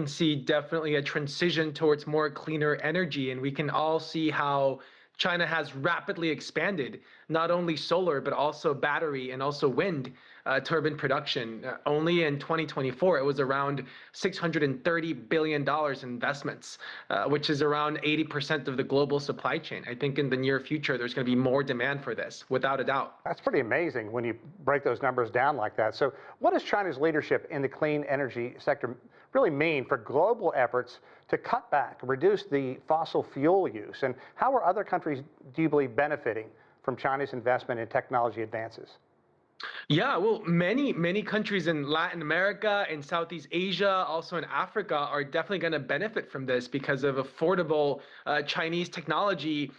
can see definitely a transition towards more cleaner energy, and we can all see how China has rapidly expanded not only solar but also battery and also wind turbine production. Only in 2024, it was around $630 billion in investments, which is around 80% of the global supply chain. I think in the near future, there's going to be more demand for this, without a doubt. That's pretty amazing when you break those numbers down like that. So what does China's leadership in the clean energy sector really mean for global efforts to cut back, reduce the fossil fuel use? And how are other countries, do you believe, benefiting from China's investment in technology advances? Yeah, well, many countries in Latin America, in Southeast Asia, also in Africa, are definitely going to benefit from this because of affordable Chinese technology.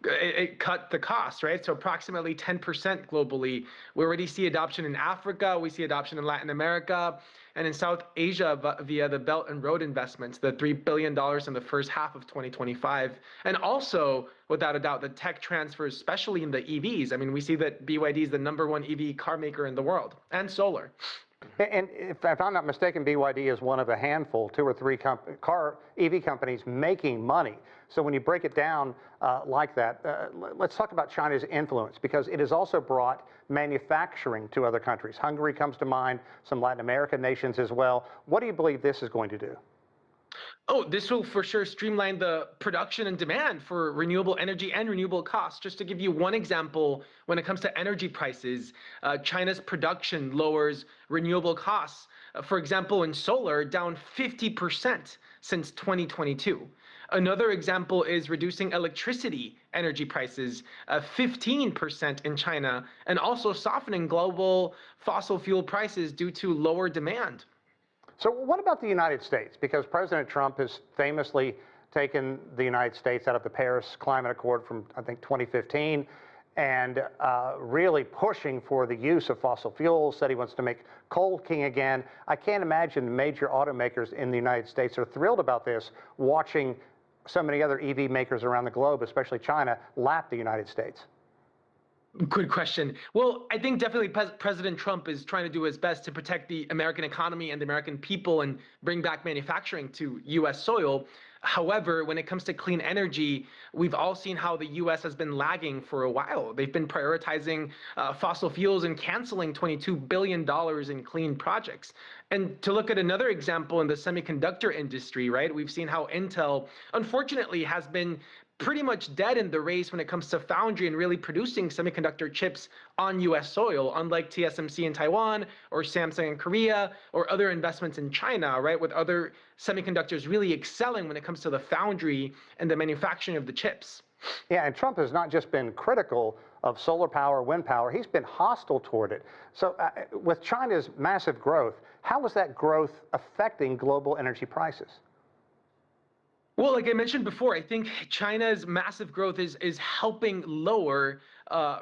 It cut the cost, right? So approximately 10% globally. We already see adoption in Africa. We see adoption in Latin America and in South Asia via the Belt and Road investments, the $3 billion in the first half of 2025. And also, without a doubt, the tech transfers, especially in the EVs. I mean, we see that BYD is the #1 EV car maker in the world, and solar. And if I'm not mistaken, BYD is one of a handful, 2 or 3 EV companies making money. So when you break it down like that, let's talk about China's influence, because it has also brought manufacturing to other countries. Hungary comes to mind, some Latin American nations as well. What do you believe this is going to do? Oh, this will for sure streamline the production and demand for renewable energy and renewable costs. Just to give you one example, when it comes to energy prices, China's production lowers renewable costs. For example, in solar, down 50% since 2022. Another example is reducing electricity energy prices 15% in China, and also softening global fossil fuel prices due to lower demand. So what about the United States? Because President Trump has famously taken the United States out of the Paris Climate Accord from, I think, 2015, and really pushing for the use of fossil fuels, said he wants to make coal king again. I can't imagine major automakers in the United States are thrilled about this, watching so many other EV makers around the globe, especially China, lap the United States. Good question. Well, I think definitely President Trump is trying to do his best to protect the American economy and the American people and bring back manufacturing to U.S. soil. However, when it comes to clean energy, we've all seen how the U.S. has been lagging for a while. They've been prioritizing fossil fuels and canceling $22 billion in clean projects. And to look at another example in the semiconductor industry, right, we've seen how Intel, unfortunately, has been pretty much dead in the race when it comes to foundry and really producing semiconductor chips on U.S. soil, unlike TSMC in Taiwan or Samsung in Korea or other investments in China, right, with other semiconductors really excelling when it comes to the foundry and the manufacturing of the chips. Yeah, and Trump has not just been critical of solar power, wind power, he's been hostile toward it. So with China's massive growth, how is that growth affecting global energy prices? Well, like I mentioned before, I think China's massive growth is helping lower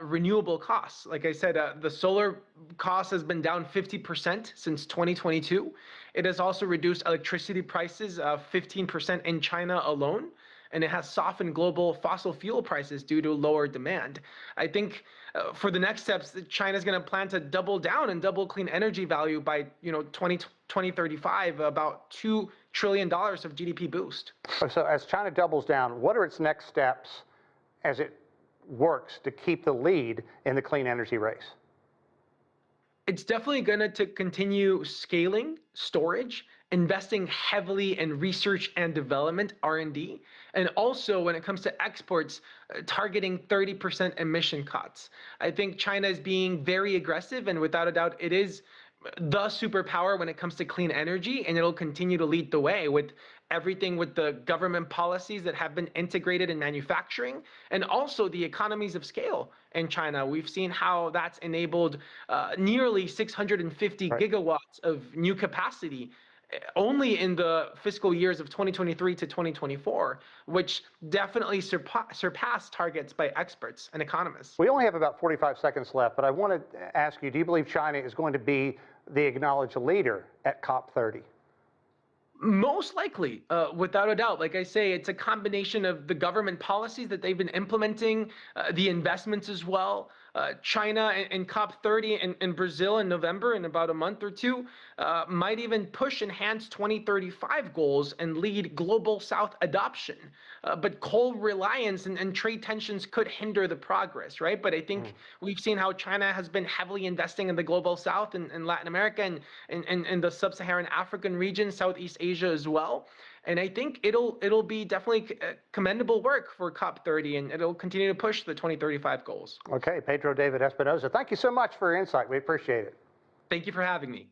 renewable costs. Like I said, the solar cost has been down 50% since 2022. It has also reduced electricity prices 15% in China alone, and it has softened global fossil fuel prices due to lower demand. I think for the next steps, China's going to plan to double down and double clean energy value by 2035, about $2 trillion of GDP boost. So as China doubles down, what are its next steps as it works to keep the lead in the clean energy race? It's definitely going to continue scaling storage, investing heavily in research and development, R&D, and also when it comes to exports, targeting 30% emission cuts. I think China is being very aggressive, and without a doubt, it is the superpower when it comes to clean energy, and it'll continue to lead the way with everything with the government policies that have been integrated in manufacturing, and also the economies of scale in China. We've seen how that's enabled nearly 650 gigawatts of new capacity only in the fiscal years of 2023 to 2024, which definitely surpassed targets by experts and economists. We only have about 45 seconds left, but I want to ask you, do you believe China is going to be the acknowledged leader at COP30? Most likely, without a doubt. Like I say, it's a combination of the government policies that they've been implementing, the investments as well, China and COP30 in Brazil in November, in about a month or two, might even push enhanced 2035 goals and lead global South adoption. But coal reliance and trade tensions could hinder the progress, right? But I think we've seen how China has been heavily investing in the global South and Latin America and the sub-Saharan African region, Southeast Asia as well. And I think it'll be definitely commendable work for COP30, and it'll continue to push the 2035 goals. Okay, Pedro David Espinoza, thank you so much for your insight. We appreciate it. Thank you for having me.